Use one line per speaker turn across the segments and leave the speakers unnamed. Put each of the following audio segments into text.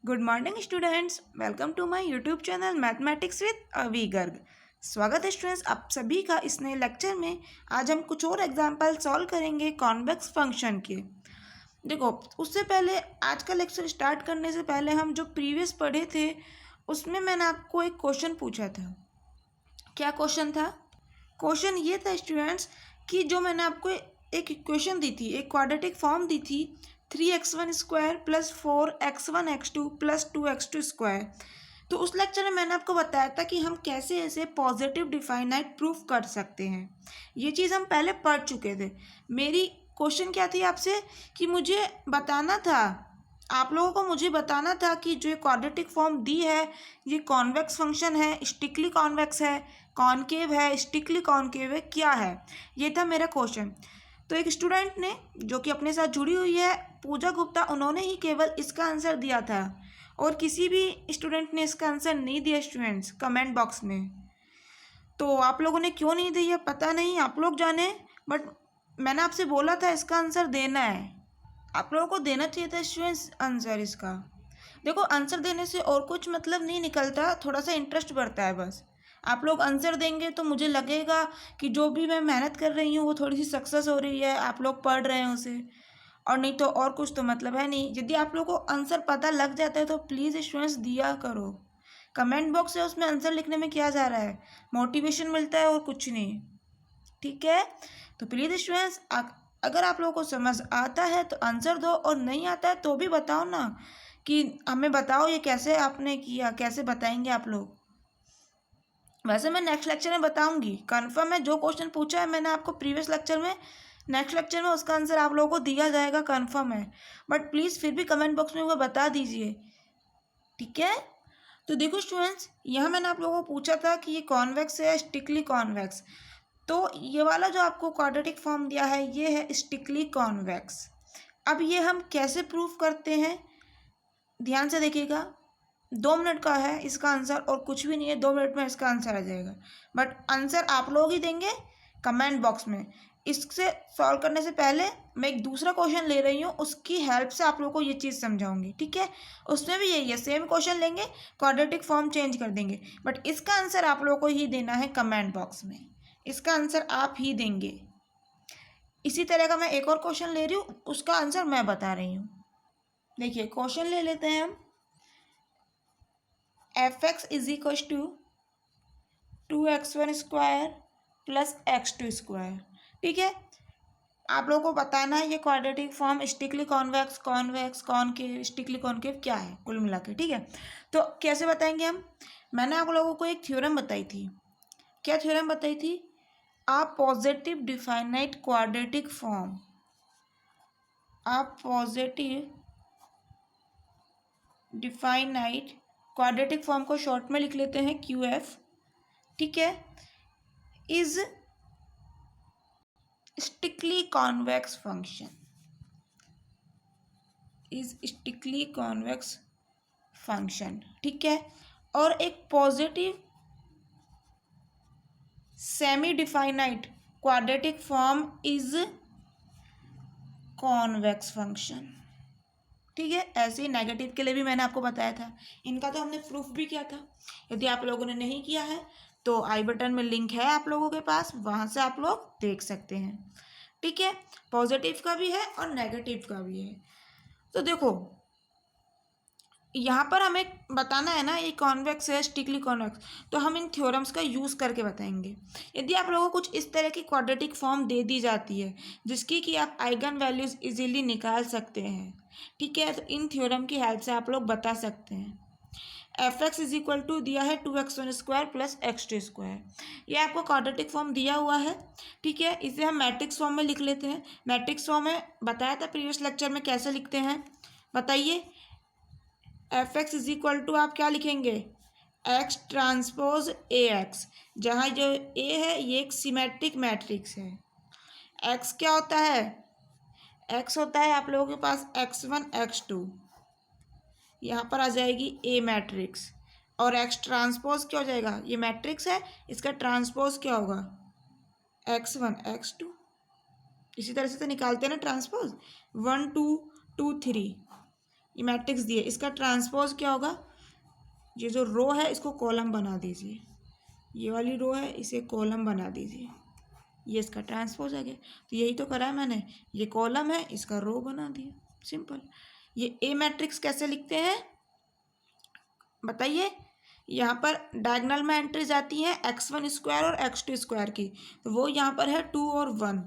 Good morning students, welcome to my YouTube channel mathematics with Avi Garg. स्वागत है students आप सभी का इस नए लेक्चर में। आज हम कुछ और एग्जांपल सॉल्व करेंगे कॉन्वेक्स फंक्शन के। देखो, उससे पहले आज का लेक्चर स्टार्ट करने से पहले हम जो प्रीवियस पढ़े थे उसमें मैंने आपको एक क्वेश्चन पूछा था। क्या क्वेश्चन था? क्वेश्चन ये था स्टूडेंट्स कि जो मैंने आपको एक इक्वेशन दी थी, एक क्वाड्रेटिक फॉर्म दी थी 3x1² plus 4x1x2 plus 2x2 square. तो उस लेक्चर में मैंने आपको बताया था कि हम कैसे ऐसे पॉजिटिव डिफाइनाइट प्रूफ कर सकते हैं। ये चीज़ हम पहले पढ़ चुके थे। मेरी क्वेश्चन क्या थी आपसे कि मुझे बताना था, आप लोगों को मुझे बताना था कि जो क्वाड्रेटिक फॉर्म दी है ये कॉन्वेक्स फंक्शन है, स्टिकली कॉन्वेक्स है, कॉनकेव है, स्टिकली कॉनकेव है, क्या है। ये था मेरा क्वेश्चन। तो एक स्टूडेंट ने जो कि अपने साथ जुड़ी हुई है, पूजा गुप्ता, उन्होंने ही केवल इसका आंसर दिया था और किसी भी स्टूडेंट ने इसका आंसर नहीं दिया स्टूडेंट्स कमेंट बॉक्स में। तो आप लोगों ने क्यों नहीं दिया पता नहीं, आप लोग जाने, बट मैंने आपसे बोला था इसका आंसर देना है। आप लोगों को देना चाहिए था स्टूडेंट्स आंसर इसका। देखो, आंसर देने से और कुछ मतलब नहीं निकलता, थोड़ा सा इंटरेस्ट बढ़ता है बस। आप लोग आंसर देंगे तो मुझे लगेगा कि जो भी मैं मेहनत कर रही हूँ वो थोड़ी सी सक्सेस हो रही है, आप लोग पढ़ रहे हैं उसे, और नहीं तो और कुछ तो मतलब है नहीं। यदि आप लोग को आंसर पता लग जाता है तो प्लीज़ स्टूडेंट्स दिया करो। कमेंट बॉक्स है, उसमें आंसर लिखने में क्या जा रहा है, मोटिवेशन मिलता है और कुछ नहीं। ठीक है, तो प्लीज़ स्टूडेंट्स अगर आप लोगों को समझ आता है तो आंसर दो, और नहीं आता है तो भी बताओ ना कि हमें बताओ ये कैसे आपने किया, कैसे बताएंगे आप लोग। वैसे मैं नेक्स्ट लेक्चर में बताऊंगी, कन्फर्म है। जो क्वेश्चन पूछा है मैंने आपको प्रीवियस लेक्चर में, नेक्स्ट लेक्चर में उसका आंसर आप लोगों को दिया जाएगा, कन्फर्म है। बट प्लीज़ फिर भी कमेंट बॉक्स में वो बता दीजिए, ठीक है। तो देखो स्टूडेंट्स, यहाँ मैंने आप लोगों को पूछा था कि ये कॉन्वेक्स है, स्टिकली कॉन्वेक्स। तो ये वाला जो आपको क्वाड्रेटिक फॉर्म दिया है ये है स्टिकली कॉन्वेक्स। अब ये हम कैसे प्रूफ करते हैं, ध्यान से देखिएगा। 2 मिनट का है इसका आंसर और कुछ भी नहीं है, 2 मिनट में इसका आंसर आ जाएगा। बट आंसर आप लोग ही देंगे कमेंट बॉक्स में। इससे सॉल्व करने से पहले मैं एक दूसरा क्वेश्चन ले रही हूँ, उसकी हेल्प से आप लोगों को ये चीज़ समझाऊंगी, ठीक है। उसमें भी यही है, सेम क्वेश्चन लेंगे, क्वाड्रेटिक फॉर्म चेंज कर देंगे, बट इसका आंसर आप लोगों को ही देना है कमेंट बॉक्स में। इसका आंसर आप ही देंगे। इसी तरह का मैं एक और क्वेश्चन ले रही हूँ, उसका आंसर मैं बता रही हूँ। देखिए, क्वेश्चन ले लेते हैं हम। fx is equal to 2x1² plus x2 square, ठीक है। आप लोगों को बताना है ये quadratic form strictly convex, convex, concave, strictly concave क्या है कुल मिला के, ठीक है। तो कैसे बताएंगे हम? मैंने आप लोगों को एक थ्योरम बताई थी। क्या थ्योरम बताई थी? a positive definite quadratic form, a positive definite quadratic form को शॉर्ट में लिख लेते हैं QF, ठीक है, is strictly convex function, is strictly convex function, ठीक है। और एक positive semi definite quadratic form is convex function, ठीक है। ऐसे ही नेगेटिव के लिए भी मैंने आपको बताया था, इनका तो हमने प्रूफ भी किया था। यदि आप लोगों ने नहीं किया है तो आई बटन में लिंक है आप लोगों के पास, वहाँ से आप लोग देख सकते हैं, ठीक है। पॉजिटिव का भी है और नेगेटिव का भी है। तो देखो, यहाँ पर हमें बताना है ना ये कॉन्वेक्स है, स्टिकली कॉन्वेक्स, तो हम इन थ्योरम्स का यूज़ करके बताएंगे। यदि आप लोगों को कुछ इस तरह की क्वाड्रेटिक फॉर्म दे दी जाती है जिसकी कि आप आइगन वैल्यूज़ इजीली निकाल सकते हैं, ठीक है, तो इन थ्योरम की हेल्प से आप लोग बता सकते हैं। fx इज इक्वल टू दिया है 2x1² प्लस x2 स्क्वायर, ये आपको क्वाड्रेटिक फॉर्म दिया हुआ है, ठीक है। इसे हम मैट्रिक्स फॉर्म में लिख लेते हैं। मैट्रिक्स फॉर्म में बताया था प्रीवियस लेक्चर में कैसे लिखते हैं, बताइए। fx इज इक्वल टू आप क्या लिखेंगे, x ट्रांसपोज ax, जहाँ जो a है ये एक सिमेट्रिक मैट्रिक्स है। x क्या होता है? x होता है आप लोगों के पास x1 x2, यहाँ पर आ जाएगी a मैट्रिक्स, और x ट्रांसपोज क्या हो जाएगा, ये मैट्रिक्स है, इसका ट्रांसपोज क्या होगा, x1 x2। इसी तरह से तो निकालते हैं ना ट्रांसपोज, 1 2 2 3, ये मैट्रिक्स दिए, इसका ट्रांसपोज क्या होगा, ये जो रो है इसको कॉलम बना दीजिए, ये वाली रो है इसे कॉलम बना दीजिए, ये इसका ट्रांसपोज आ गया। तो यही तो करा है मैंने, ये कॉलम है इसका रो बना दिया, सिंपल। ये ए मैट्रिक्स कैसे लिखते हैं बताइए। यहाँ पर डायगोनल में एंट्रीज आती हैं x1 स्क्वायर और x2 स्क्वायर की, तो वो यहाँ पर है 2 और 1।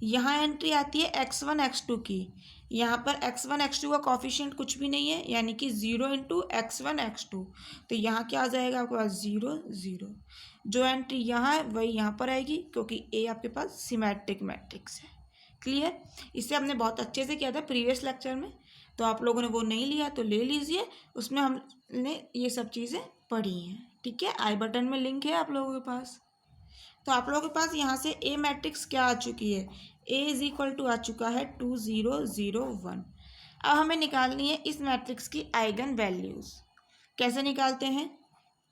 यहाँ एंट्री आती है x1 x2 की, यहाँ पर x1 x2 का कॉफिशिएंट कुछ भी नहीं है, यानी कि 0 इंटू x1 x2, तो यहाँ क्या आ जाएगा आपके पास 0 0। जो एंट्री यहाँ है वही यहाँ पर आएगी, क्योंकि ए आपके पास सिमेट्रिक मैट्रिक्स है। क्लियर, इसे हमने बहुत अच्छे से किया था प्रीवियस लेक्चर में, तो आप लोगों ने वो नहीं लिया तो ले लीजिए, उसमें हमने ये सब चीज़ें पढ़ी हैं। ठीक है, आई बटन में लिंक है आप लोगों के पास। तो आप लोगों के पास यहाँ से ए मैट्रिक्स क्या आ चुकी है, ए इज इक्वल टू आ चुका है 2 0 0 1। अब हमें निकालनी है इस मैट्रिक्स की आइगन वैल्यूज़। कैसे निकालते हैं,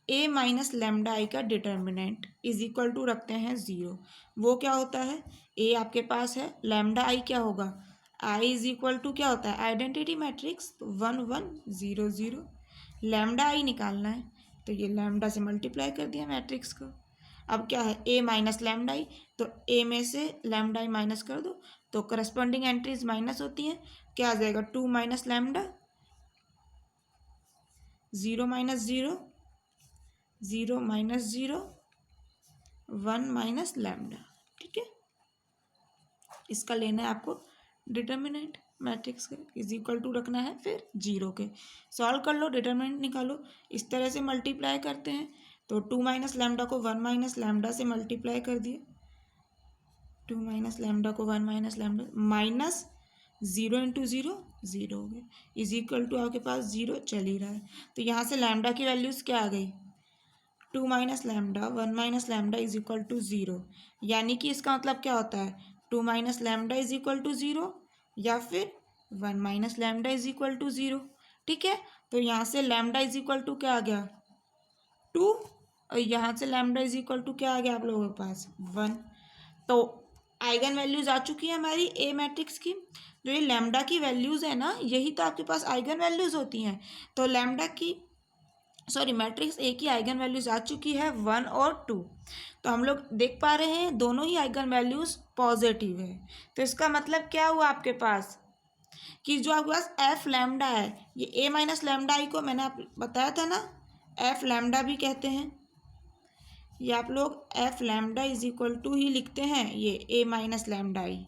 ए माइनस लेमडा आई का डिटर्मिनेंट इज इक्वल टू रखते हैं 0। वो क्या होता है, ए आपके पास है, लेमडा आई क्या होगा, आई इज इक्वल टू क्या होता है आइडेंटिटी मैट्रिक्स, तो 1 1 0 0। लेमडा आई निकालना है, तो ये लेमडा से मल्टीप्लाई कर दिया मैट्रिक्स को। अब क्या है, ए माइनस लेमडा आई, तो ए में से लेमडा आई माइनस कर दो, तो करस्पॉन्डिंग एंट्रीज माइनस होती हैं। क्या आ जाएगा, 2 minus lambda, 0 minus 0, 0 minus 0, 1 minus lambda. ठीक है, इसका लेना है आपको डिटर्मिनेंट मैट्रिक्स का, इज इक्वल टू रखना है फिर 0 के। सॉल्व कर लो, डिटर्मिनेंट निकालो, इस तरह से मल्टीप्लाई करते हैं, तो 2 माइनस लेमडा को 1 माइनस लेमडा से मल्टीप्लाई कर दिए, 2 माइनस लेमडा को 1 माइनस लेमडा, माइनस 0 इंटू 0 0 हो गया, इज इक्वल टू आपके पास 0 चल ही रहा है। तो यहाँ से लेमडा की वैल्यूज़ क्या आ गई, 2 minus lambda 1 minus lambda is equal to 0, यानी कि इसका मतलब क्या होता है, 2 minus lambda is equal to 0 या फिर 1 minus lambda is equal to 0। ठीक है, तो यहाँ से लेमडा इज इक्वल टू क्या आ गया 2, और यहाँ से लेमडा इज इक्वल टू क्या आ गया आप लोगों के पास 1। तो आइगन वैल्यूज आ चुकी है हमारी ए मैट्रिक्स की। जो ये लेमडा की वैल्यूज़ है ना, यही तो आपके पास आइगन वैल्यूज़ होती हैं। तो लेमडा की मैट्रिक्स ए की आइगन वैल्यूज आ चुकी है 1 और 2। तो हम लोग देख पा रहे हैं दोनों ही आइगन वैल्यूज पॉजिटिव है। तो इसका मतलब क्या हुआ आपके पास कि जो आपके पास एफ लैम्डा है, ये ए माइनस लैम्डा आई को मैंने आप बताया था ना, एफ लैम्डा भी कहते हैं। ये आप लोग F lambda is equal to ही लिखते हैं ये ए माइनस लैम्डा आई।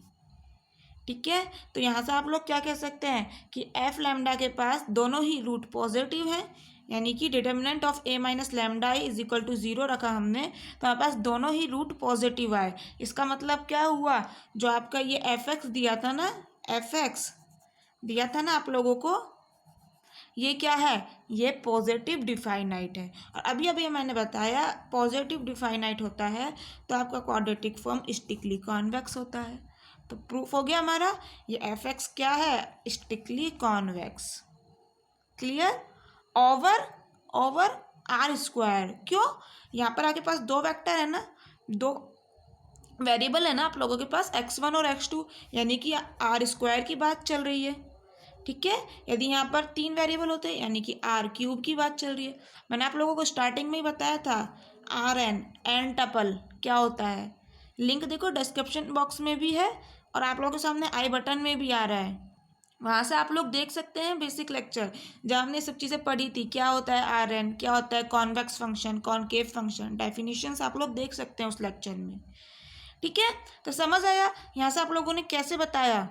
ठीक है, तो यहाँ से आप लोग क्या कह सकते हैं कि एफ लैम्डा के पास दोनों ही रूट पॉजिटिव हैं, यानी कि determinant of A minus lambda I is equal to 0 रखा हमने, तो हमारे पास दोनों ही रूट पॉजिटिव आए। इसका मतलब क्या हुआ, जो आपका ये एफ एक्स दिया था ना, एफ एक्स दिया था ना आप लोगों को, ये क्या है, ये पॉजिटिव डिफाइनाइट है। और अभी अभी मैंने बताया पॉजिटिव डिफाइनाइट होता है तो आपका क्वाड्रेटिक फॉर्म स्टिकली कॉन्वेक्स होता है। तो प्रूफ हो गया हमारा, ये एफ एक्स क्या है, strictly convex. Clear, over R square. क्यों, यहाँ पर आपके पास दो वेक्टर है ना, दो वेरिएबल है ना आप लोगों के पास x1 और x2, यानी कि आर स्क्वायर की बात चल रही है। ठीक है, यदि यहाँ पर 3 वेरिएबल होते हैं यानी कि आर क्यूब की बात चल रही है। मैंने आप लोगों को स्टार्टिंग में ही बताया था आर एन टपल क्या होता है, लिंक देखो डिस्क्रिप्शन बॉक्स में भी है और आप लोगों के सामने आई बटन में भी आ रहा है, वहाँ से आप लोग देख सकते हैं बेसिक लेक्चर जहाँ हमने सब चीज़ें पढ़ी थी, क्या होता है आर एन, क्या होता है convex function, concave function, definitions आप लोग देख सकते हैं उस लेक्चर में। ठीक है, तो समझ आया यहाँ से आप लोगों ने कैसे बताया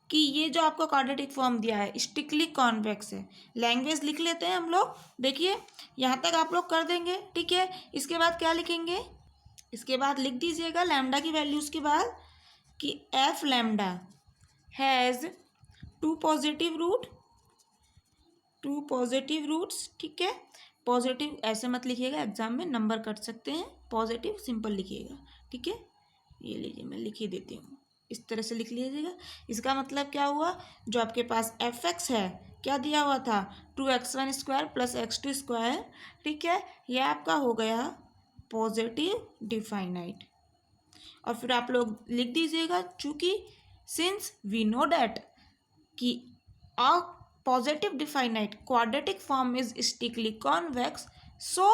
कि ये जो आपको क्वाड्रेटिक फॉर्म दिया है स्ट्रिक्टली कॉन्वेक्स है। लैंग्वेज लिख लेते हैं हम लोग, देखिए यहाँ तक आप लोग कर देंगे। ठीक है, इसके बाद क्या लिखेंगे, इसके बाद लिख दीजिएगा लैम्डा की वैल्यूज़ के बाद कि f lambda has 2 positive roots. ठीक है, पॉजिटिव ऐसे मत लिखिएगा, एग्जाम में नंबर कट सकते हैं, पॉजिटिव सिंपल लिखिएगा। ठीक है, ये लीजिए मैं लिख ही देती हूँ, इस तरह से लिख लीजिएगा। इसका मतलब क्या हुआ, जो आपके पास एफ एक्स है क्या दिया हुआ था 2x1 square plus x2 square. ठीक है, यह आपका हो गया पॉजिटिव डिफाइनाइट। और फिर आप लोग लिख दीजिएगा, चूँकि सिंस वी नो डैट कि A positive definite quadratic form is strictly convex. So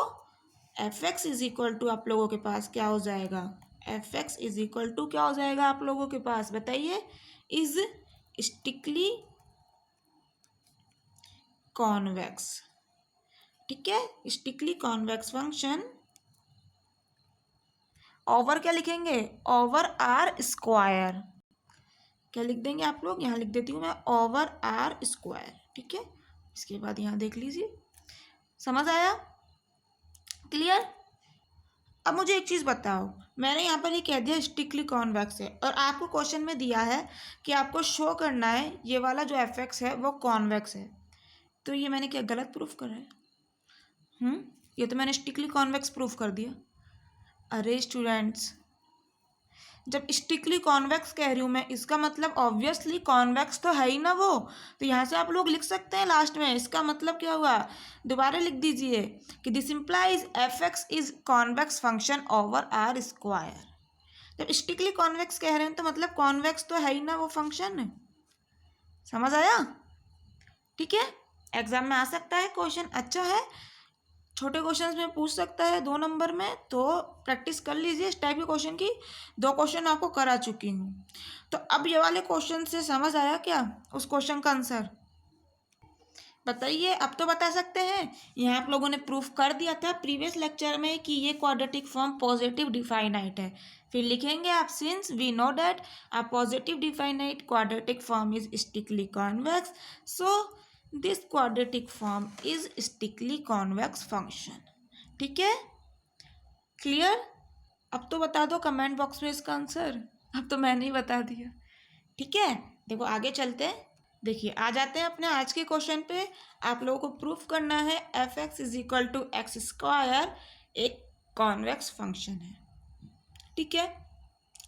fx is equal to आप लोगों के पास क्या हो जाएगा, fx इज इक्वल टू क्या हो जाएगा आप लोगों के पास बताइए, इज स्ट्रिक्टली कॉन्वेक्स। ठीक है, स्ट्रिक्टली कॉन्वेक्स फंक्शन ओवर क्या लिखेंगे, ओवर आर स्क्वायर। क्या लिख देंगे आप लोग, यहाँ लिख देती हूँ मैं ओवर आर स्क्वायर। ठीक है, इसके बाद यहाँ देख लीजिए, समझ आया, क्लियर। अब मुझे एक चीज़ बताओ, मैंने यहाँ पर ये कह दिया स्ट्रिक्टली कॉन्वेक्स है और आपको क्वेश्चन में दिया है कि आपको शो करना है ये वाला जो एफ एक्स है वो कॉन्वेक्स है, तो ये मैंने क्या गलत प्रूफ करा है? ये तो मैंने स्ट्रिक्टली कॉन्वेक्स प्रूफ कर दिया। अरे स्टूडेंट्स, जब स्ट्रिक्टली कॉन्वेक्स कह रही हूँ मैं, इसका मतलब ऑब्वियसली कॉन्वेक्स तो है ही ना वो, तो यहाँ से आप लोग लिख सकते हैं लास्ट में, इसका मतलब क्या हुआ, दोबारा लिख दीजिए कि this implies f x is convex function over R square. जब स्ट्रिक्टली कॉन्वेक्स कह रहे हैं तो मतलब कॉन्वेक्स तो है ही ना वो फंक्शन, समझ आया। ठीक है, एग्जाम में आ सकता है क्वेश्चन, अच्छा है, छोटे क्वेश्चंस में पूछ सकता है 2 नंबर में, तो प्रैक्टिस कर लीजिए इस टाइप के क्वेश्चन की। 2 क्वेश्चन आपको करा चुकी हूँ, तो अब ये वाले क्वेश्चन से समझ आया क्या उस क्वेश्चन का आंसर बताइए। अब तो बता सकते हैं, यहाँ आप लोगों ने प्रूफ कर दिया था प्रीवियस लेक्चर में कि ये क्वाड्रेटिक फॉर्म पॉजिटिव डिफाइनाइट है। फिर लिखेंगे आप since we know that a positive definite quadratic form is strictly convex, so this quadratic form is strictly convex function. ठीक है, क्लियर। अब तो बता दो कमेंट बॉक्स में इसका आंसर, अब तो मैंने ही बता दिया। ठीक है, देखो आगे चलते हैं, देखिए आ जाते हैं अपने आज के क्वेश्चन पे। आप लोगों को प्रूफ करना है f x is equal to x square एक कॉन्वेक्स फंक्शन है। ठीक है,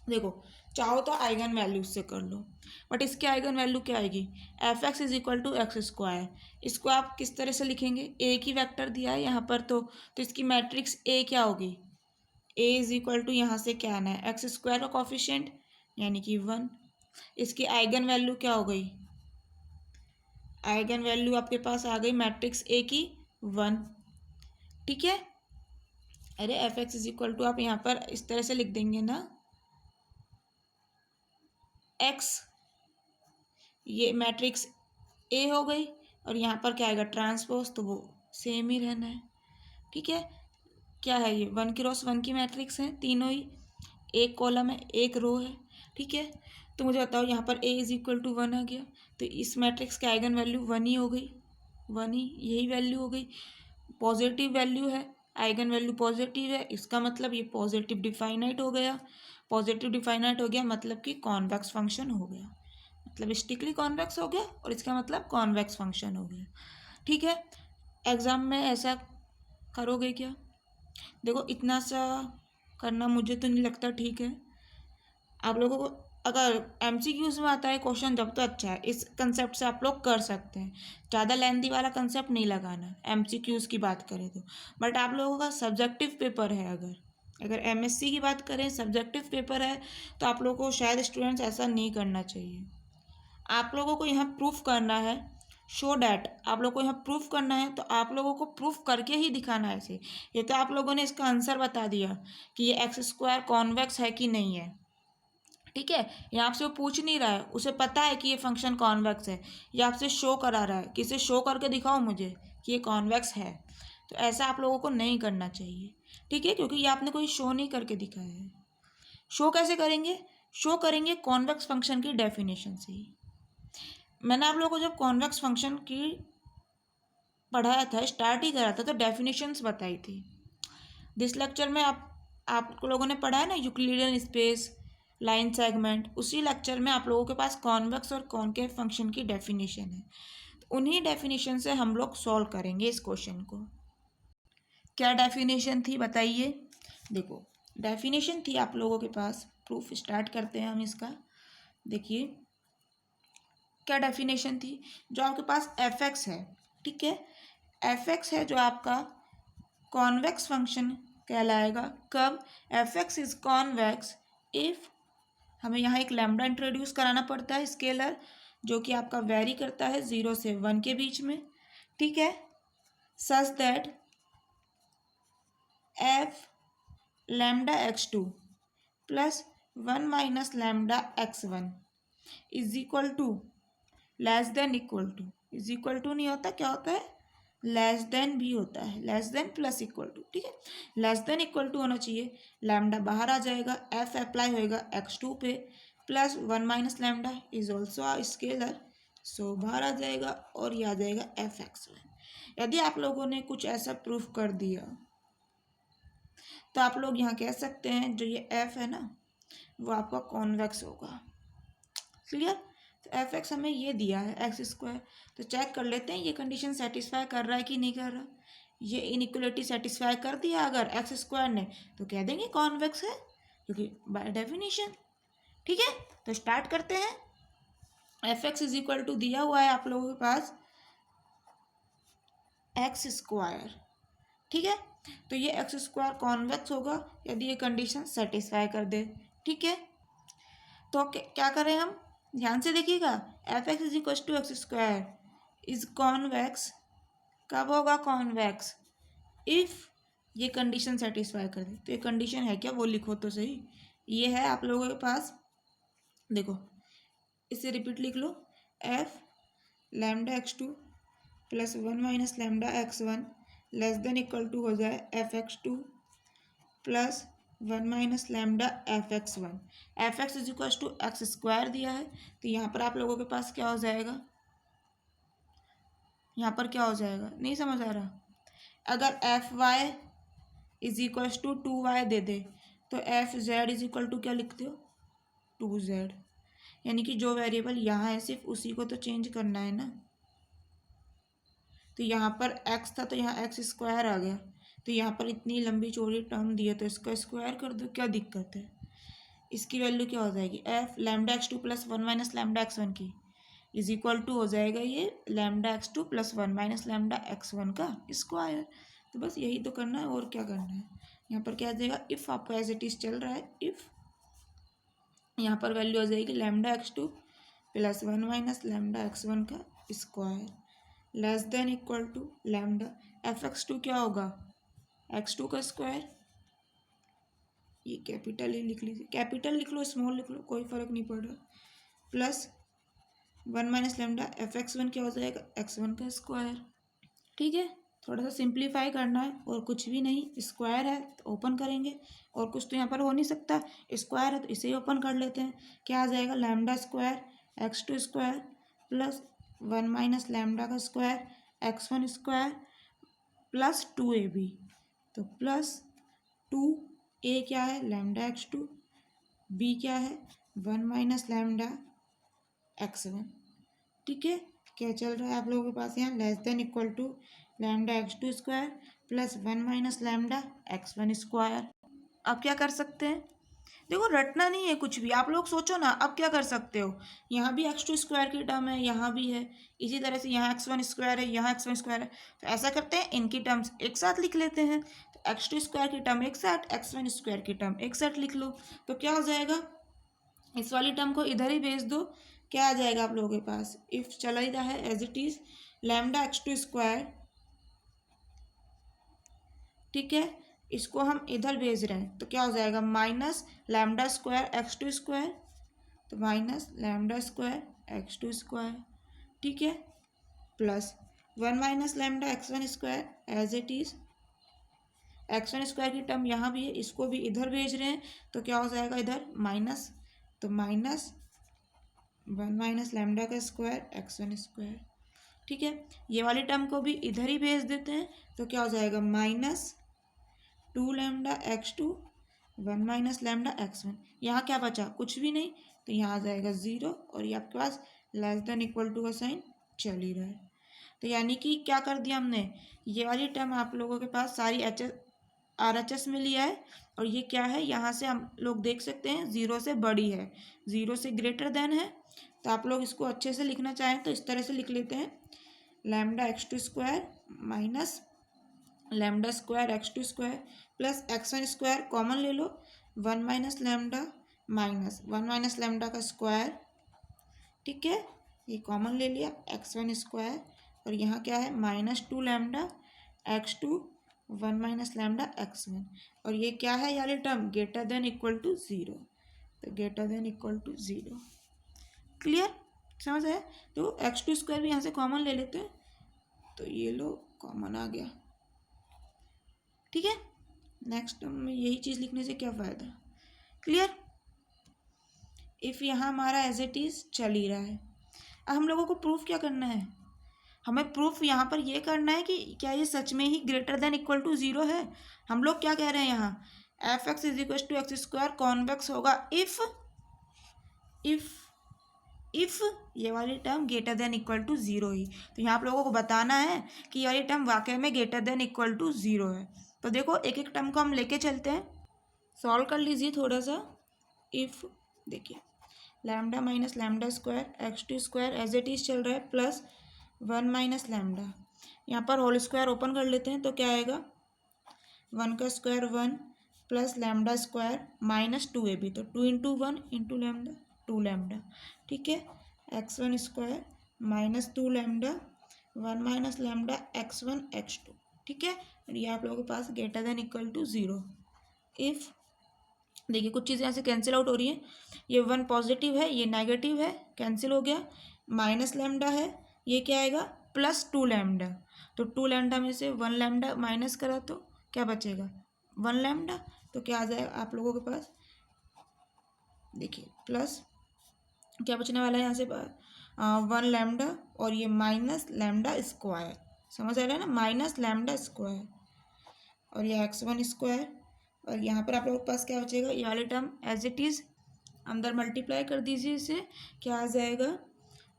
देखो चाहो तो आइगन वैल्यू से कर लो, बट इसकी आइगन वैल्यू क्या आएगी, f x is equal to x square. इसको आप किस तरह से लिखेंगे, एक ही वेक्टर दिया है यहाँ पर, तो इसकी मैट्रिक्स ए क्या होगी, ए इज इक्वल टू यहाँ से क्या आना है, एक्स स्क्वायर का कॉफिशिएंट यानी कि 1। इसकी आइगन वैल्यू क्या हो गई, आइगन वैल्यू आपके पास आ गई मैट्रिक्स ए की 1। ठीक है, अरे f x is equal to आप यहाँ पर इस तरह से लिख देंगे ना, एक्स ये मैट्रिक्स ए हो गई और यहाँ पर क्या आएगा ट्रांसपोज, तो वो सेम ही रहना है। ठीक है, क्या है ये 1 क्रॉस 1 की मैट्रिक्स है, तीनों ही एक कॉलम है एक रो है। ठीक है, तो मुझे बताओ यहाँ पर ए इज इक्वल टू 1 आ गया, तो इस मैट्रिक्स की आइगन वैल्यू 1 ही हो गई, 1 ही यही वैल्यू हो गई, पॉजिटिव वैल्यू है, आइगन वैल्यू पॉजिटिव है, इसका मतलब ये पॉजिटिव डिफाइनाइट हो गया। पॉजिटिव डिफाइनाइट हो गया मतलब कि कॉन्वेक्स फंक्शन हो गया, मतलब स्ट्रिक्टली कॉन्वेक्स हो गया और इसका मतलब कॉन्वेक्स फंक्शन हो गया। ठीक है, एग्ज़ाम में ऐसा करोगे क्या, देखो इतना सा करना मुझे तो नहीं लगता ठीक है। आप लोगों को अगर एमसीक्यूज़ में आता है क्वेश्चन जब तो अच्छा है, इस कंसेप्ट से आप लोग कर सकते हैं, ज़्यादा लेंथी वाला कंसेप्ट नहीं लगाना एमसीक्यूज़ की बात करें तो। बट आप लोगों का सब्जेक्टिव पेपर है, अगर एमएससी की बात करें सब्जेक्टिव पेपर है, तो आप लोगों को शायद स्टूडेंट्स ऐसा नहीं करना चाहिए। आप लोगों को यहाँ प्रूफ करना है, शो डैट आप लोगों को यहाँ प्रूफ करना है, तो आप लोगों को प्रूफ करके ही दिखाना है ऐसे। ये तो आप लोगों ने इसका आंसर बता दिया कि ये एक्स स्क्वायर कॉन्वेक्स है कि नहीं है। ठीक है, ये आपसे वो पूछ नहीं रहा है, उसे पता है कि ये फंक्शन कॉन्वेक्स है, ये आपसे शो करा रहा है कि इसे शो करके दिखाओ मुझे कि ये कॉन्वेक्स है। तो ऐसा आप लोगों को नहीं करना चाहिए। ठीक है, क्योंकि ये आपने कोई शो नहीं करके दिखाया है। शो कैसे करेंगे, शो करेंगे कॉन्वेक्स फंक्शन की डेफिनेशन से ही। मैंने आप लोगों को जब कॉन्वेक्स फंक्शन की पढ़ाया था, स्टार्ट ही करा था, तो डेफिनेशंस बताई थी। दिस लेक्चर में आप लोगों ने पढ़ा है ना यूक्लिडियन स्पेस, लाइन सेगमेंट, उसी लेक्चर में आप लोगों के पास कॉन्वेक्स और कॉनकेव फंक्शन की डेफिनेशन है, तो उन्हीं डेफिनेशन से हम लोग सॉल्व करेंगे इस क्वेश्चन को। क्या डेफिनेशन थी बताइए, देखो डेफिनेशन थी आप लोगों के पास, प्रूफ स्टार्ट करते हैं हम इसका। देखिए क्या डेफिनेशन थी, जो आपके पास एफ एक्स है, ठीक है, एफ एक्स है जो आपका कॉन्वेक्स फंक्शन कहलाएगा कब, F x is convex if, हमें यहाँ एक लैम्डा इंट्रोड्यूस कराना पड़ता है स्केलर, जो कि आपका वेरी करता है 0 से 1 के बीच में, ठीक है। Such that f lambda x2 plus 1 minus lambda x1 is equal to less than equal to, is equal to नहीं होता, क्या होता है, लेस देन भी होता है, less than plus equal to, ठीक है। लेस देन इक्वल टू होना चाहिए, लैम्डा बाहर आ जाएगा, एफ अप्लाई होएगा x2 पे, plus 1 minus lambda is also a scalar, so बाहर आ जाएगा और ये आ जाएगा एफ x1। यदि आप लोगों ने कुछ ऐसा प्रूफ कर दिया तो आप लोग यहाँ कह सकते हैं जो ये एफ है ना वो आपका कॉन्वेक्स होगा। क्लियर। तो एफ एक्स हमें ये दिया है एक्स स्क्वायर, तो चेक कर लेते हैं ये कंडीशन सेटिस्फाई कर रहा है कि नहीं कर रहा। ये इनइक्वलिटी सेटिस्फाई कर दिया अगर एक्स स्क्वायर ने तो कह देंगे कॉन्वेक्स है, क्योंकि बाय डेफिनेशन, ठीक है। तो स्टार्ट करते हैं। F x is equal to दिया हुआ है आप लोगों के पास एक्स स्क्वायर, ठीक है। तो ये एक्स स्क्वायर कॉन्वेक्स होगा यदि ये कंडीशन सेटिस्फाई कर दे, ठीक है। तो क्या करें हम, ध्यान से देखिएगा, f x is equal to x square is convex, कब होगा कॉन्वेक्स, इफ ये कंडीशन सेटिस्फाई कर दे। तो ये कंडीशन है क्या वो लिखो तो सही। ये है आप लोगों के पास, देखो इसे रिपीट लिख लो, F lambda x2 plus 1 minus lambda x1 less than equal to हो जाए F x2 plus 1 minus lambda F x1। F x is equal to x square दिया है, तो यहाँ पर आप लोगों के पास क्या हो जाएगा, यहाँ पर क्या हो जाएगा, नहीं समझ आ रहा। अगर f y is equal to 2y दे दे तो f z is equal to क्या लिखते हो, 2z, यानी कि जो वेरिएबल यहाँ है सिर्फ उसी को तो चेंज करना है ना। तो यहाँ पर x था तो यहाँ एक्स स्क्वायर आ गया, तो यहाँ पर इतनी लंबी चौड़ी टर्म दी है तो इसका स्क्वायर कर दो, क्या दिक्कत है। इसकी वैल्यू क्या हो जाएगी, F lambda x2 plus 1 minus lambda x1 की इज इक्वल टू हो जाएगा ये lambda x2 plus 1 minus lambda x1 का स्क्वायर। तो बस यही तो करना है और क्या करना है। यहाँ पर क्या आ जाएगा, इफ़ आपका एज इट इज चल रहा है, इफ़ यहाँ पर वैल्यू आ जाएगी lambda x2 plus 1 minus lambda x1 का square less than equal to lambda f x2 क्या होगा, x2 का स्क्वायर, ये कैपिटल ही लिख लीजिए, कैपिटल लिख लो स्मॉल लिख लो कोई फर्क नहीं पड़ रहा, plus 1 minus lambda F x1 क्या हो जाएगा, x1 का स्क्वायर, ठीक है। थोड़ा सा सिंप्लीफाई करना है और कुछ भी नहीं, स्क्वायर है तो ओपन करेंगे और कुछ तो यहाँ पर हो नहीं सकता, स्क्वायर है तो इसे ही ओपन कर लेते हैं। क्या आ जाएगा, lambda square x2 square plus 1 minus lambda का square x1 square plus 2ab, तो प्लस 2a क्या है लैम्डा x2, b क्या है 1 माइनस लैम्डा x1, ठीक है। क्या चल रहा है आप लोगों के पास यहाँ, less than equal to lambda x2 square plus 1 minus lambda x1 square. अब क्या कर सकते हैं, देखो रटना नहीं है कुछ भी, आप लोग सोचो ना अब क्या कर सकते हो। यहाँ भी x2 स्क्वायर की टर्म है, यहाँ भी है, इसी तरह से यहाँ x1 स्क्वायर है, यहाँ x1 स्क्वायर है, तो ऐसा करते हैं इनकी टर्म्स एक साथ लिख लेते हैं। तो x2 स्क्वायर की टर्म एक साथ, x1 स्क्वायर की टर्म एक साथ लिख लो, तो क्या हो जाएगा, इस वाली टर्म को इधर ही भेज दो, क्या आ जाएगा आप लोगों के पास, इफ चला ही रहा है as it is lambda x2 square, ठीक है, इसको हम इधर भेज रहे हैं तो क्या हो जाएगा minus lambda square x2 square, तो minus lambda square x2 square, ठीक है, plus 1 minus lambda x1 square as it is, x1 square की टर्म यहाँ भी है इसको भी इधर भेज रहे हैं तो क्या हो जाएगा इधर माइनस, तो माइनस 1 माइनस लैम्डा का स्क्वायर x1 स्क्वायर, ठीक है। ये वाली टर्म को भी इधर ही भेज देते हैं तो क्या हो जाएगा minus 2 lambda x2 1 minus lambda x1, यहाँ क्या बचा कुछ भी नहीं, तो यहाँ आ जाएगा 0 और ये आपके पास लेस देन इक्वल टू का साइन चल ही रहा है। तो यानी कि क्या कर दिया हमने, ये वाली टर्म आप लोगों के पास सारी RHS में लिया है और ये क्या है, यहाँ से हम लोग देख सकते हैं 0 से बड़ी है, 0 से ग्रेटर देन है, तो आप लोग इसको अच्छे से लिखना चाहें तो इस तरह से लिख लेते हैं lambda x2 square minus lambda square x2 square plus x1 square common ले लो, 1 minus lambda minus 1 minus lambda का स्क्वायर, ठीक है, ये कॉमन ले लिया x1 स्क्वायर और यहाँ क्या है -2 lambda x2 1 minus lambda x1 और ये क्या है यार term greater than equal to 0, तो greater than equal to 0। Clear, समझ आया। तो x2 स्क्वायर भी यहाँ से कॉमन ले लेते हैं, तो ये लो कॉमन आ गया। ठीक है, नेक्स्ट टर्म में यही चीज़ लिखने से क्या फ़ायदा। क्लियर, इफ़ यहाँ हमारा एज इट इज़ चल ही रहा है। अब हम लोगों को प्रूफ क्या करना है, हमें प्रूफ यहाँ पर ये करना है कि क्या ये सच में ही ग्रेटर देन इक्वल टू 0 है। हम लोग क्या कह रहे हैं यहाँ f x is equal to x square convex होगा इफ़ ये वाली term greater than equal to 0 ही। तो यहाँ आप लोगों को बताना है कि ये वाली टर्म वाकई में ग्रेटर देन इक्वल टू 0 है। तो देखो एक एक टर्म को हम लेके चलते हैं, सॉल्व कर लीजिए थोड़ा सा। इफ़ देखिए lambda minus lambda square x2 square as it is चल रहा है प्लस 1 माइनस लैम्डा, यहाँ पर होल स्क्वायर ओपन कर लेते हैं तो क्या आएगा 1 का square 1 plus lambda square -2ab, तो 2 इंटू 1 इंटू लैम्डा 2 लैम्डा। ठीक है, x1 square -2 lambda 1 minus lambda x1 x2। ठीक है, ये आप लोगों के पास greater than equal to 0। If देखिए कुछ चीज़ें यहाँ से कैंसिल आउट हो रही हैं, ये 1 पॉजिटिव है ये नेगेटिव है, कैंसिल हो गया। माइनस लैम्डा है, ये क्या आएगा +2 लैम्डा, तो 2 लैम्डा में से 1 लैम्डा माइनस करा तो क्या बचेगा 1 लैम्डा, तो क्या आ जाएगा आप लोगों के पास देखिए प्लस क्या बचने वाला है यहाँ से 1 लैम्डा और ये माइनस लैम्डा स्क्वायर, समझ आ रहा है ना, माइनस लैम्डा स्क्वायर और ये x1 स्क्वायर और यहाँ पर आप लोगों के पास क्या बचेगा ये वाली टर्म एज इट इज़ अंदर मल्टीप्लाई कर दीजिए, इसे क्या आ जाएगा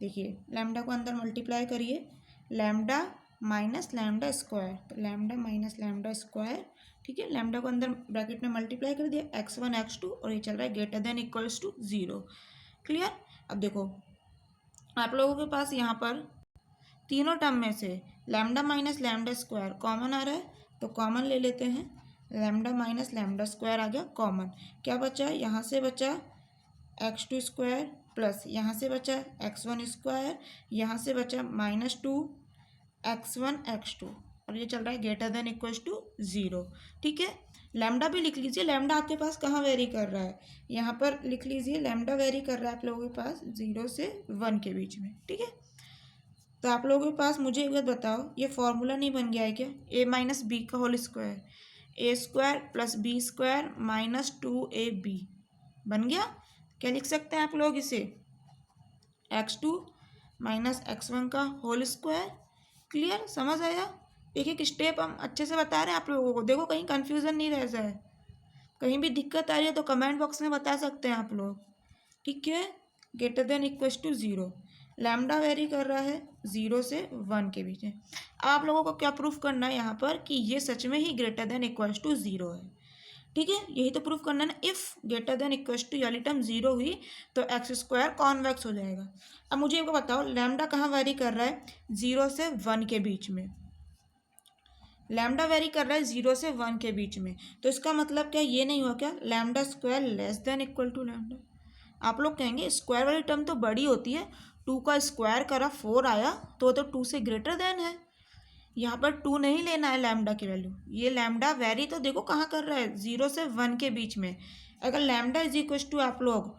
देखिए लैम्डा को अंदर मल्टीप्लाई करिए, लैम्डा माइनस लैम्डा स्क्वायर, तो लैम्डा माइनस लैम्डा स्क्वायर। ठीक है, लैम्डा को अंदर ब्रैकेट में मल्टीप्लाई कर दिया x1 x2 और ये चल रहा है greater than equals to 0। Clear, अब देखो आप लोगों के पास यहाँ पर तीनों टर्म में से lambda minus lambda square common आ रहा है, तो कॉमन ले लेते हैं, लैम्डा माइनस लैम्डा स्क्वायर आ गया कॉमन। क्या बचा, यहाँ से बचा x2 स्क्वायर प्लस यहाँ से बचा x1 स्क्वायर, यहाँ से बचा -2 x1 x2 और ये चल रहा है ग्रेटर देन इक्वल्स टू 0। ठीक है, लैम्डा भी लिख लीजिए, लैम्डा आपके पास कहाँ वेरी कर रहा है, यहाँ पर लिख लीजिए लैम्डा वेरी कर रहा है आप लोगों के पास 0 से 1 के बीच में। ठीक है, तो आप लोगों के पास मुझे एक बात बताओ, ये फॉर्मूला नहीं बन गया है क्या, a माइनस बी का whole square, a square plus b square -2ab बन गया। क्या लिख सकते हैं आप लोग इसे x2 माइनस x1 का होल स्क्वायर। क्लियर, समझ आया। एक एक स्टेप हम अच्छे से बता रहे हैं आप लोगों को, देखो कहीं कन्फ्यूज़न नहीं रह जाए, कहीं भी दिक्कत आ रही है तो कमेंट बॉक्स में बता सकते हैं आप लोग। ठीक है, greater than equals to 0, lambda vary कर रहा है 0 से 1 के बीच में। आप लोगों को क्या प्रूफ करना है यहाँ पर कि ये सच में ही ग्रेटर देन इक्वल्स टू 0 है। ठीक है, यही तो प्रूफ करना है ना। If greater than equals to यानी टर्म 0 हुई तो एक्स स्क्वायर कॉन्वेक्स हो जाएगा। अब मुझे ये बताओ लैम्डा कहाँ वेरी कर रहा है 0 से 1 के बीच में, लैम्डा वेरी कर रहा है 0 से 1 के बीच में, तो इसका मतलब क्या ये नहीं हुआ क्या lambda square less than equal to lambda. आप लोग कहेंगे स्क्वायर वाली टर्म तो बड़ी होती है, 2 का स्क्वायर करा 4 आया तो 2 से ग्रेटर देन है, यहाँ पर 2 नहीं लेना है लैम्डा की वैल्यू। ये लैम्डा वेरी तो देखो कहाँ कर रहा है 0 से 1 के बीच में। अगर लैम्डा इज इक्वल टू आप लोग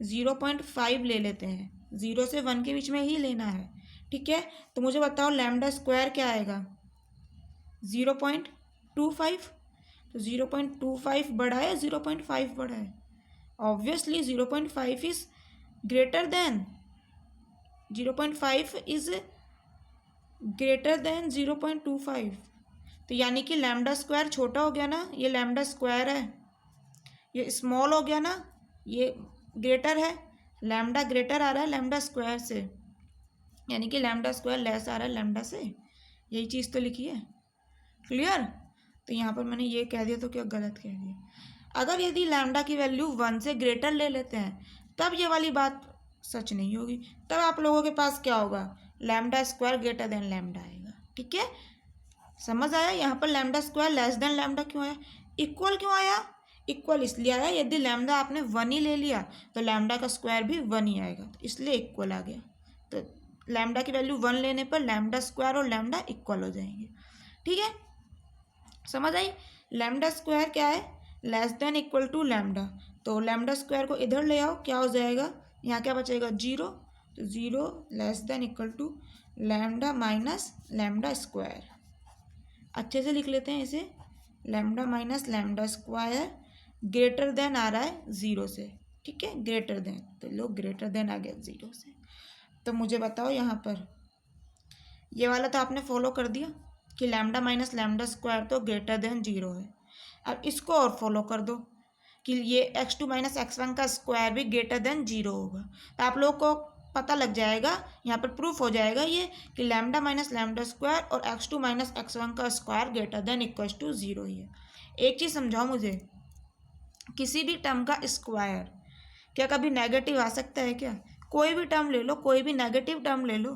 0.5 ले लेते हैं, 0 से 1 के बीच में ही लेना है। ठीक है, तो मुझे बताओ लैम्डा स्क्वायर क्या आएगा 0.25, तो 0.25 बड़ा है 0.5 बड़ा है, obviously 0.5 is greater than 0.5 is greater than 0.25, तो यानी कि लैम्डा स्क्वायर छोटा हो गया ना, ये लैम्डा स्क्वायर है, ये स्मॉल हो गया ना, ये ग्रेटर है, लैम्डा ग्रेटर आ रहा है लैम्डा स्क्वायर से, यानी कि लैम्डा स्क्वायर लेस आ रहा है लैम्डा से, यही चीज़ तो लिखी है। क्लियर, तो यहाँ पर मैंने ये कह दिया तो क्या गलत कह दिया। अगर यदि लैम्डा की वैल्यू 1 से ग्रेटर ले लेते हैं तब ये वाली बात सच नहीं होगी, तब आप लोगों के पास क्या होगा lambda square greater then lambda आएगा। ठीक है, समझ आया। यहाँ पर lambda square less then lambda क्यों आया, इक्वल क्यों आया, इक्वल इसलिए आया यदि लैम्डा आपने 1 ही ले लिया तो लैम्डा का स्क्वायर भी 1 ही आएगा, तो इसलिए इक्वल आ गया। तो लैम्डा की वैल्यू 1 लेने पर लैम्डा स्क्वायर और लैम्डा इक्वल हो जाएंगे। ठीक है, समझ आई। लैम्डा स्क्वायर क्या है, less than equal to lambda, तो लैम्डा स्क्वायर को इधर ले आओ, क्या हो जाएगा, यहाँ क्या बचेगा 0, तो 0 less than equal to lambda minus lambda square. अच्छे से लिख लेते हैं इसे, lambda minus lambda square greater than आ रहा है 0 से। ठीक है, ग्रेटर देन, तो लो ग्रेटर देन आ गया 0 से। तो मुझे बताओ यहाँ पर ये वाला तो आपने फॉलो कर दिया कि लैम्डा माइनस लैम्डा स्क्वायर तो ग्रेटर देन 0 है। अब इसको और फॉलो कर दो कि ये x2 माइनस x1 का स्क्वायर भी ग्रेटर देन 0 होगा। तो आप लोग को पता लग जाएगा, यहाँ पर प्रूफ हो जाएगा ये कि लैम्डा माइनस लैम्डा स्क्वायर और x2 माइनस x1 का square greater than equal to 0 ही है। एक चीज़ समझाओ मुझे, किसी भी टर्म का स्क्वायर क्या कभी नेगेटिव आ सकता है क्या? कोई भी टर्म ले लो, कोई भी नेगेटिव टर्म ले लो,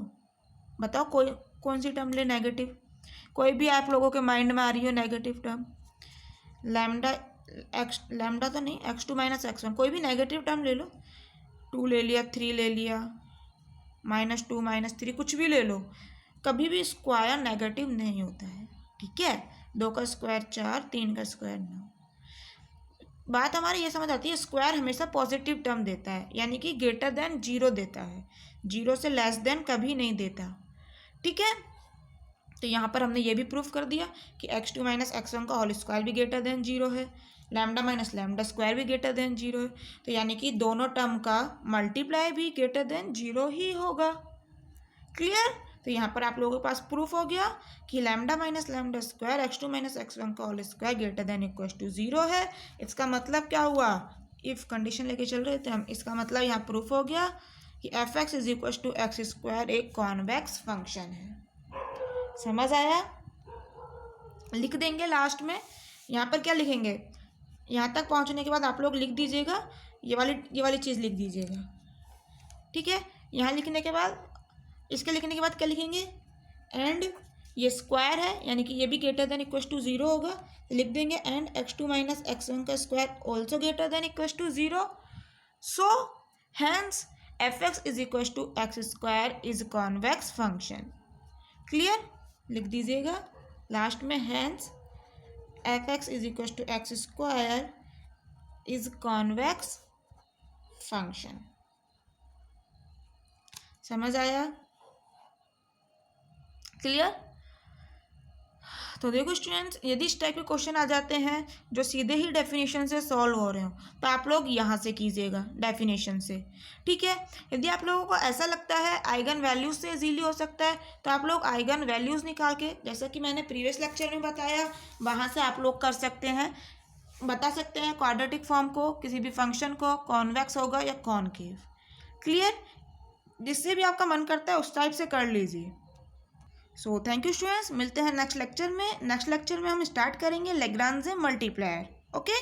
बताओ कोई कौन सी टर्म ले नेगेटिव, कोई भी आप लोगों के माइंड में आ रही हो नेगेटिव टर्म। लैम्डा तो नहीं, x2 माइनस x1, कोई भी नेगेटिव टर्म ले लो, 2 ले लिया, 3 ले लिया, -2 -3 कुछ भी ले लो, कभी भी स्क्वायर नेगेटिव नहीं होता है। ठीक है, 2 का स्क्वायर 4, 3 का स्क्वायर 9। बात हमारी ये समझ आती है, स्क्वायर हमेशा पॉजिटिव टर्म देता है, यानी कि ग्रेटर देन 0 देता है, 0 से लेस देन कभी नहीं देता। ठीक है, तो यहाँ पर हमने ये भी प्रूफ कर दिया कि x2 माइनस x1 का होल स्क्वायर भी ग्रेटर देन 0 है, लैम्डा माइनस लैम्डा स्क्वायर भी ग्रेटर देन 0 है, तो यानी कि दोनों टर्म का मल्टीप्लाई भी ग्रेटर देन 0 ही होगा। क्लियर? तो यहाँ पर आप लोगों के पास प्रूफ हो गया कि lambda minus lambda square x2 minus x1 का whole square greater than equal to 0 है। इसका मतलब क्या हुआ, इफ कंडीशन लेके चल रहे थे हम, इसका मतलब यहाँ प्रूफ हो गया कि F x is equal to x square एक कॉन्वेक्स फंक्शन है। समझ आया? लिख देंगे लास्ट में, यहाँ पर क्या लिखेंगे, यहाँ तक पहुँचने के बाद आप लोग लिख दीजिएगा, ये वाली चीज़ लिख दीजिएगा। ठीक है, यहाँ लिखने के बाद, इसके लिखने के बाद क्या लिखेंगे, एंड ये स्क्वायर है यानी कि ये भी ग्रेटर देन इक्वल टू 0 होगा, तो लिख देंगे एंड x2 माइनस x1 का square also greater than equal to 0, so hence F x is equal to x square is convex function. Clear? लिख दीजिएगा लास्ट में, hence F x is equal to x square is convex function. समझ आया? Clear? तो देखो students, यदि इस type के क्वेश्चन आ जाते हैं जो सीधे ही डेफिनेशन से सॉल्व हो रहे हो, तो आप लोग यहाँ से कीजिएगा डेफिनेशन से। ठीक है, यदि आप लोगों को ऐसा लगता है आइगन वैल्यूज़ से इजीली हो सकता है, तो आप लोग आइगन वैल्यूज़ निकाल के, जैसा कि मैंने प्रीवियस लेक्चर में बताया, वहाँ से आप लोग कर सकते हैं, बता सकते हैं क्वाड्रेटिक फॉर्म को, किसी भी फंक्शन को, कॉन्वेक्स होगा या कॉनकेव। क्लियर? जिससे भी आपका मन करता है उस टाइप से कर लीजिए। सो थैंक यू स्टूडेंट्स, मिलते हैं नेक्स्ट लेक्चर में। नेक्स्ट लेक्चर में हम स्टार्ट करेंगे लैग्रांज मल्टीप्लायर। ओके।